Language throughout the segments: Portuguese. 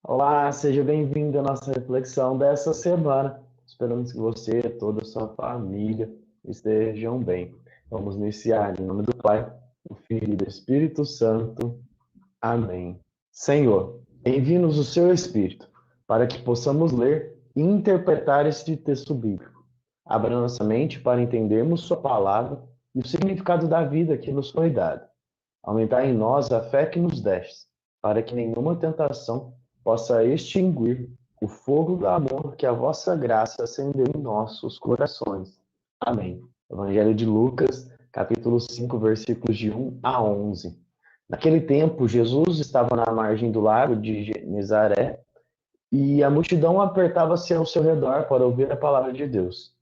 Olá, seja bem-vindo à nossa reflexão dessa semana. Esperamos que você e toda a sua família estejam bem. Vamos iniciar em nome do Pai, do Filho e do Espírito Santo. Amém. Senhor, envie-nos o seu Espírito para que possamos ler e interpretar este texto bíblico. Abra nossa mente para entendermos sua palavra e o significado da vida que nos foi dada. Aumentar em nós a fé que nos destes, para que nenhuma tentação possa extinguir o fogo do amor que a vossa graça acendeu em nossos corações. Amém. Evangelho de Lucas, capítulo 5, versículos de 1 a 11. Naquele tempo, Jesus estava na margem do lago de Genezaré e a multidão apertava-se ao seu redor para ouvir a palavra de Deus.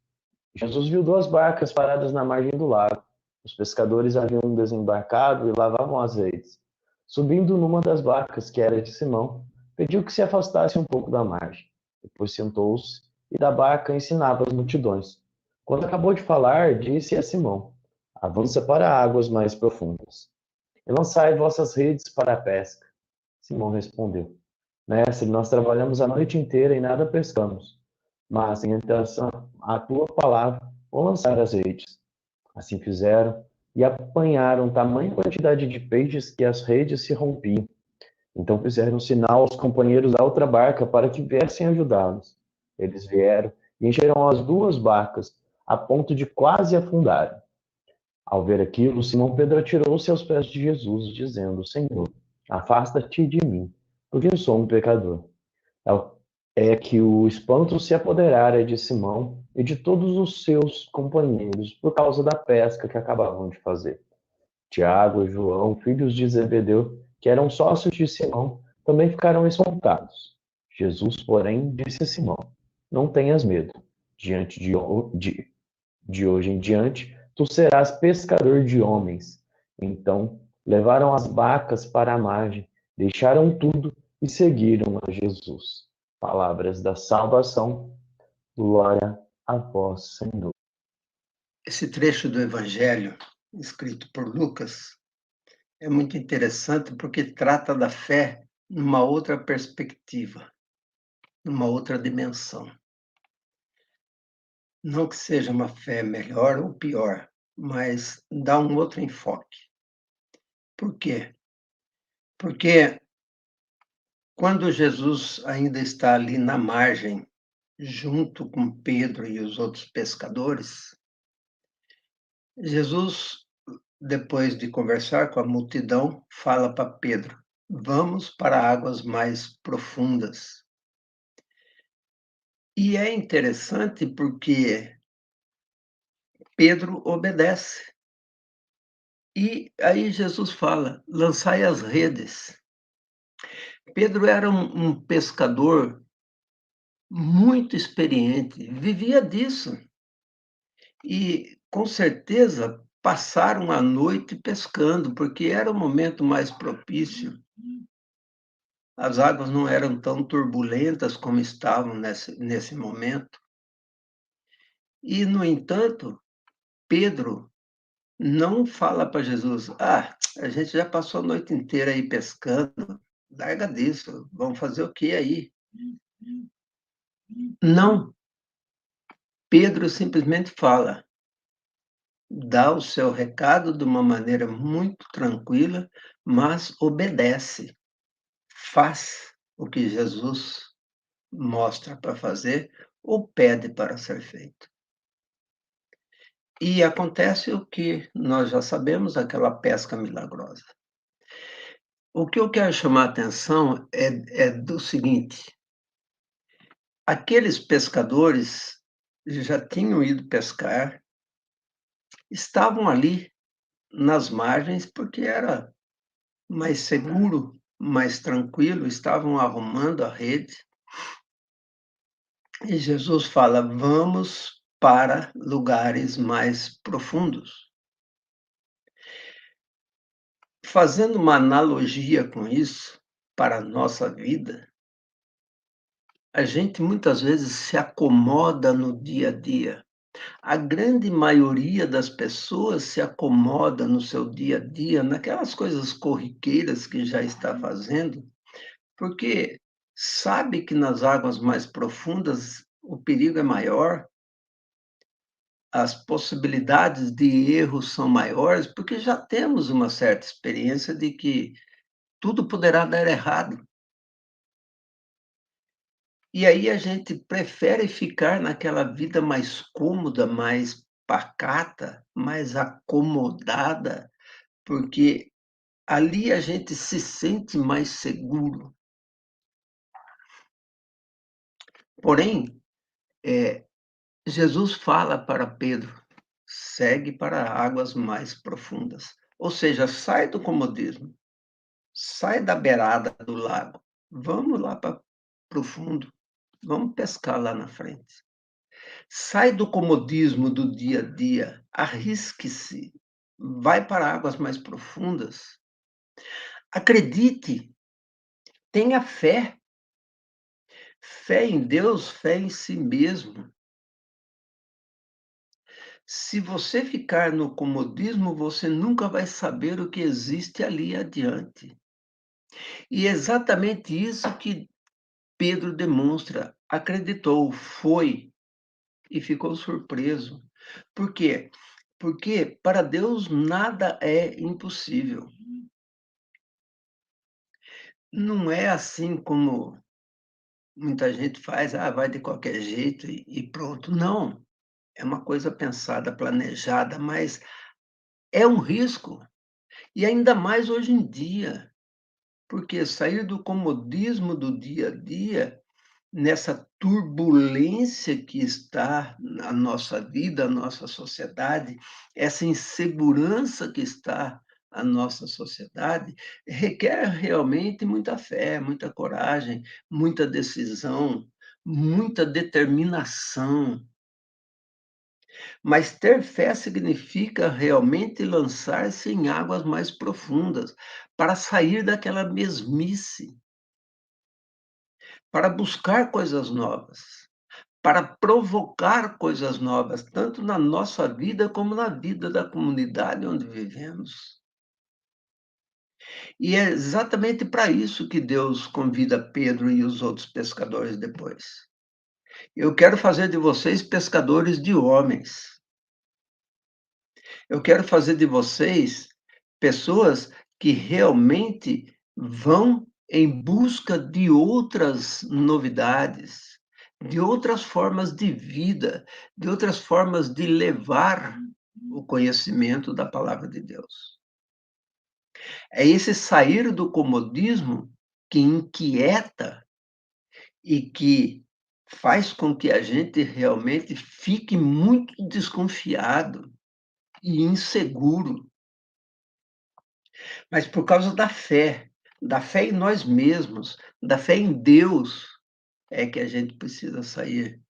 Jesus viu duas barcas paradas na margem do lago. Os pescadores haviam desembarcado e lavavam as redes. Subindo numa das barcas, que era de Simão, pediu que se afastasse um pouco da margem. Depois sentou-se e da barca ensinava as multidões. Quando acabou de falar, disse a Simão: Avança para águas mais profundas e lançai vossas redes para a pesca. Simão respondeu: Mestre, nós trabalhamos a noite inteira e nada pescamos, mas em atenção à tua palavra, vou lançar as redes. Assim fizeram e apanharam tamanha quantidade de peixes que as redes se rompiam. Então fizeram sinal aos companheiros da outra barca para que viessem ajudá-los. Eles vieram e encheram as duas barcas, a ponto de quase afundarem. Ao ver aquilo, Simão Pedro atirou-se aos pés de Jesus, dizendo: Senhor, afasta-te de mim, porque eu sou um pecador. É que o espanto se apoderara de Simão e de todos os seus companheiros por causa da pesca que acabavam de fazer. Tiago e João, filhos de Zebedeu, que eram sócios de Simão, também ficaram espantados. Jesus, porém, disse a Simão: Não tenhas medo. Diante de hoje em diante, tu serás pescador de homens. Então, levaram as barcas para a margem, deixaram tudo e seguiram a Jesus. Palavras da salvação, glória a vós, Senhor. Esse trecho do Evangelho, escrito por Lucas, é muito interessante porque trata da fé numa outra perspectiva, numa outra dimensão. Não que seja uma fé melhor ou pior, mas dá um outro enfoque. Por quê? Porque quando Jesus ainda está ali na margem, junto com Pedro e os outros pescadores, Jesus, depois de conversar com a multidão, fala para Pedro: Vamos para águas mais profundas. E é interessante porque Pedro obedece. E aí Jesus fala: lançai as redes. Pedro era um pescador muito experiente, vivia disso. E com certeza passaram a noite pescando, porque era o momento mais propício. As águas não eram tão turbulentas como estavam nesse momento. E, no entanto, Pedro não fala para Jesus: a gente já passou a noite inteira aí pescando, larga disso, vamos fazer o que aí? Não, Pedro simplesmente fala, dá o seu recado de uma maneira muito tranquila, mas obedece, faz o que Jesus mostra para fazer ou pede para ser feito. E acontece o que nós já sabemos, aquela pesca milagrosa. O que eu quero chamar a atenção é do seguinte: aqueles pescadores já tinham ido pescar, estavam ali nas margens porque era mais seguro, mais tranquilo, estavam arrumando a rede. E Jesus fala: vamos para lugares mais profundos. Fazendo uma analogia com isso para a nossa vida, a gente muitas vezes se acomoda no dia a dia. A grande maioria das pessoas se acomoda no seu dia a dia, naquelas coisas corriqueiras que já está fazendo, porque sabe que nas águas mais profundas o perigo é maior, as possibilidades de erros são maiores, porque já temos uma certa experiência de que tudo poderá dar errado. E aí a gente prefere ficar naquela vida mais cômoda, mais pacata, mais acomodada, porque ali a gente se sente mais seguro. Porém, Jesus fala para Pedro: segue para águas mais profundas. Ou seja, sai do comodismo, sai da beirada do lago, vamos lá para o fundo, vamos pescar lá na frente. Sai do comodismo do dia a dia, arrisque-se, vai para águas mais profundas. Acredite, tenha fé. Fé em Deus, fé em si mesmo. Se você ficar no comodismo, você nunca vai saber o que existe ali adiante. E é exatamente isso que Pedro demonstra. Acreditou, foi e ficou surpreso. Por quê? Porque para Deus nada é impossível. Não é assim como muita gente faz, vai de qualquer jeito e pronto. Não, é uma coisa pensada, planejada, mas é um risco. E ainda mais hoje em dia, porque sair do comodismo do dia a dia, nessa turbulência que está na nossa vida, a nossa sociedade, essa insegurança que está a nossa sociedade, requer realmente muita fé, muita coragem, muita decisão, muita determinação. Mas ter fé significa realmente lançar-se em águas mais profundas, para sair daquela mesmice, para buscar coisas novas, para provocar coisas novas, tanto na nossa vida como na vida da comunidade onde vivemos. E é exatamente para isso que Deus convida Pedro e os outros pescadores depois. Eu quero fazer de vocês pescadores de homens. Eu quero fazer de vocês pessoas que realmente vão em busca de outras novidades, de outras formas de vida, de outras formas de levar o conhecimento da palavra de Deus. É esse sair do comodismo que inquieta e que faz com que a gente realmente fique muito desconfiado e inseguro. Mas por causa da fé em nós mesmos, da fé em Deus, é que a gente precisa sair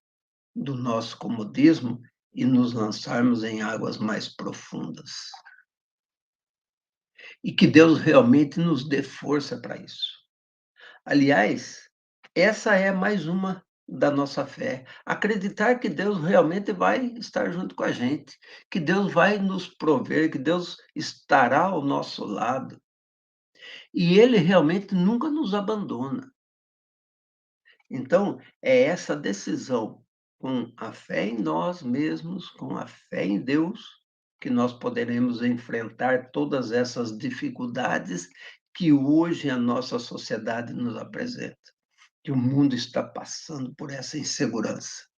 do nosso comodismo e nos lançarmos em águas mais profundas. E que Deus realmente nos dê força para isso. Aliás, essa é mais uma da nossa fé. Acreditar que Deus realmente vai estar junto com a gente, que Deus vai nos prover, que Deus estará ao nosso lado. E Ele realmente nunca nos abandona. Então, é essa decisão, com a fé em nós mesmos, com a fé em Deus, que nós poderemos enfrentar todas essas dificuldades que hoje a nossa sociedade nos apresenta, que o mundo está passando por essa insegurança.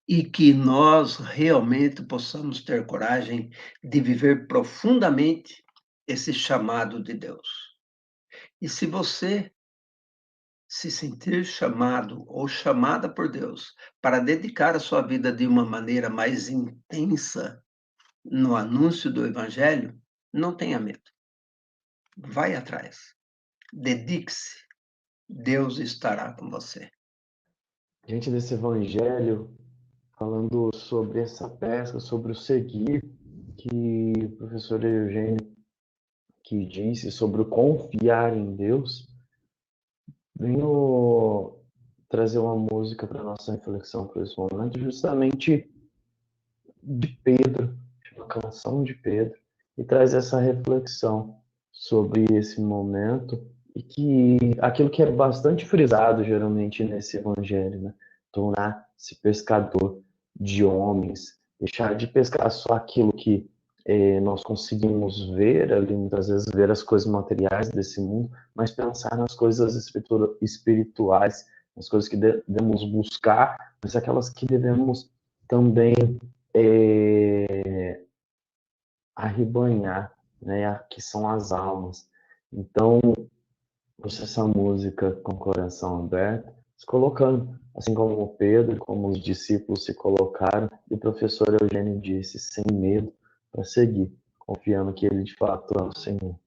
E que nós realmente possamos ter coragem de viver profundamente esse chamado de Deus. E se você se sentir chamado ou chamada por Deus para dedicar a sua vida de uma maneira mais intensa no anúncio do evangelho, não tenha medo. Vai atrás. Dedique-se. Deus estará com você. Diante desse evangelho, falando sobre essa pesca, sobre o seguir, que o professor Eugênio que disse sobre o confiar em Deus, venho trazer uma música para nossa reflexão para esse momento, justamente de Pedro, uma canção de Pedro, e traz essa reflexão sobre esse momento e que aquilo que é bastante frisado geralmente nesse evangelho, né? Tornar-se pescador de homens, deixar de pescar só aquilo que nós conseguimos ver ali, muitas vezes ver as coisas materiais desse mundo, mas pensar nas coisas espirituais, nas coisas que devemos buscar, mas aquelas que devemos também arrebanhar, né? Que são as almas. Então, ouça essa música com o coração aberto, se colocando, assim como o Pedro, como os discípulos se colocaram, e o professor Eugênio disse, sem medo, para seguir, confiando que ele de fato é o Senhor.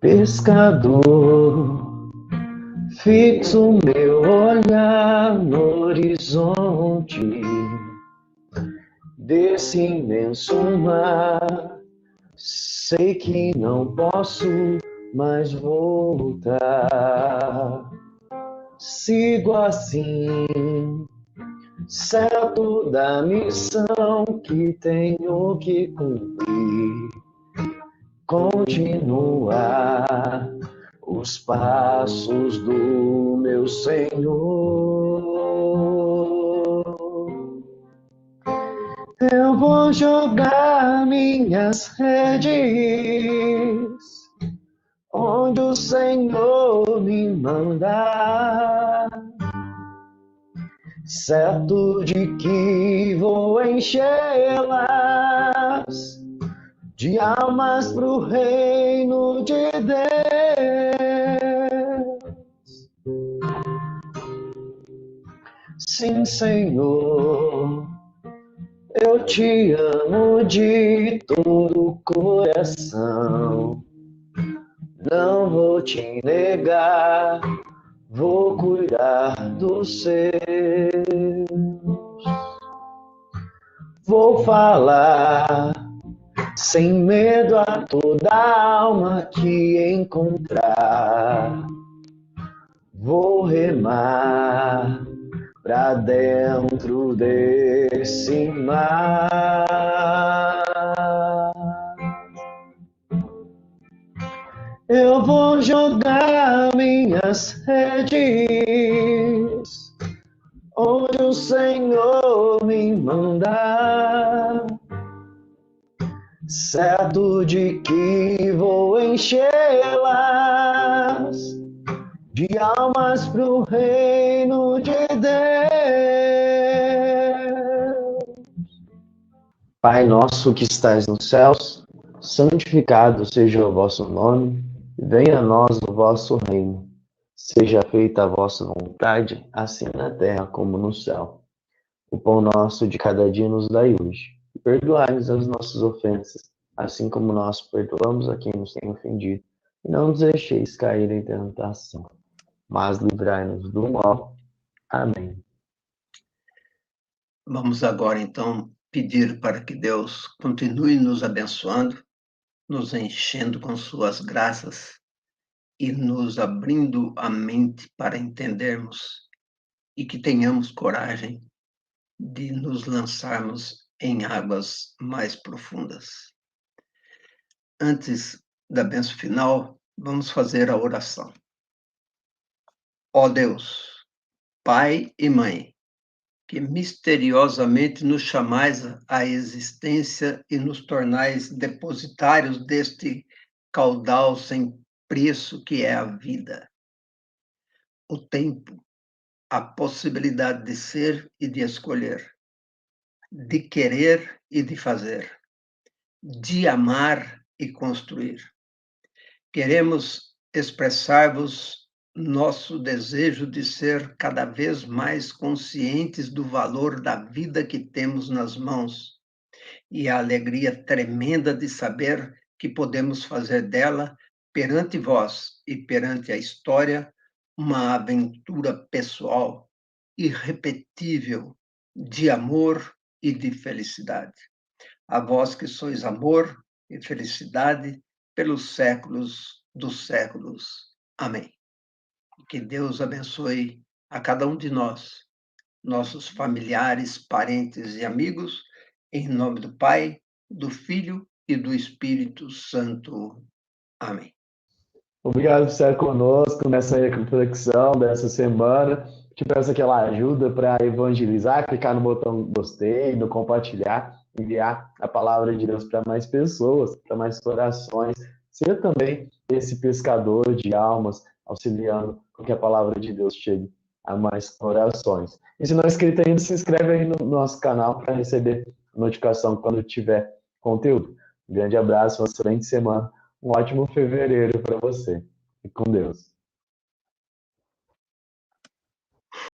Pescador, fixo meu olhar no horizonte desse imenso mar. Sei que não posso mais voltar. Sigo assim, certo da missão que tenho que cumprir. Continuar os passos do meu Senhor. Eu vou jogar minhas redes onde o Senhor me mandar, certo de que vou enchê-las de almas pro reino de Deus. Sim, Senhor, eu te amo de todo o coração. Não vou te negar, vou cuidar dos seus. Vou falar sem medo a toda alma que encontrar. Vou remar pra dentro desse mar. Eu vou jogar minhas redes onde o Senhor me mandar, certo de que vou enchê-las de almas pro reino de Deus. Pai nosso que estais nos céus, santificado seja o vosso nome, venha a nós o vosso reino. Seja feita a vossa vontade, assim na terra como no céu. O pão nosso de cada dia nos dai hoje. E perdoai-nos as nossas ofensas, assim como nós perdoamos a quem nos tem ofendido. E não nos deixeis cair em tentação, mas livrai-nos do mal. Amém. Vamos agora, então, pedir para que Deus continue nos abençoando, nos enchendo com suas graças e nos abrindo a mente para entendermos e que tenhamos coragem de nos lançarmos em águas mais profundas. Antes da bênção final, vamos fazer a oração. Ó Deus, Pai e Mãe, que misteriosamente nos chamais à existência e nos tornais depositários deste caudal sem preço que é a vida. O tempo, a possibilidade de ser e de escolher, de querer e de fazer, de amar e construir. Queremos expressar-vos nosso desejo de ser cada vez mais conscientes do valor da vida que temos nas mãos e a alegria tremenda de saber que podemos fazer dela, perante vós e perante a história, uma aventura pessoal, irrepetível, de amor e de felicidade. A vós que sois amor e felicidade pelos séculos dos séculos. Amém. Que Deus abençoe a cada um de nós, nossos familiares, parentes e amigos, em nome do Pai, do Filho e do Espírito Santo. Amém. Obrigado por estar conosco nessa reflexão dessa semana. Te peço aquela ajuda para evangelizar, clicar no botão gostei, no compartilhar, enviar a palavra de Deus para mais pessoas, para mais corações. Ser também esse pescador de almas, auxiliando com que a palavra de Deus chegue a mais corações. E se não é inscrito ainda, se inscreve aí no nosso canal para receber notificação quando tiver conteúdo. Um grande abraço, uma excelente semana. Um ótimo fevereiro para você. E com Deus.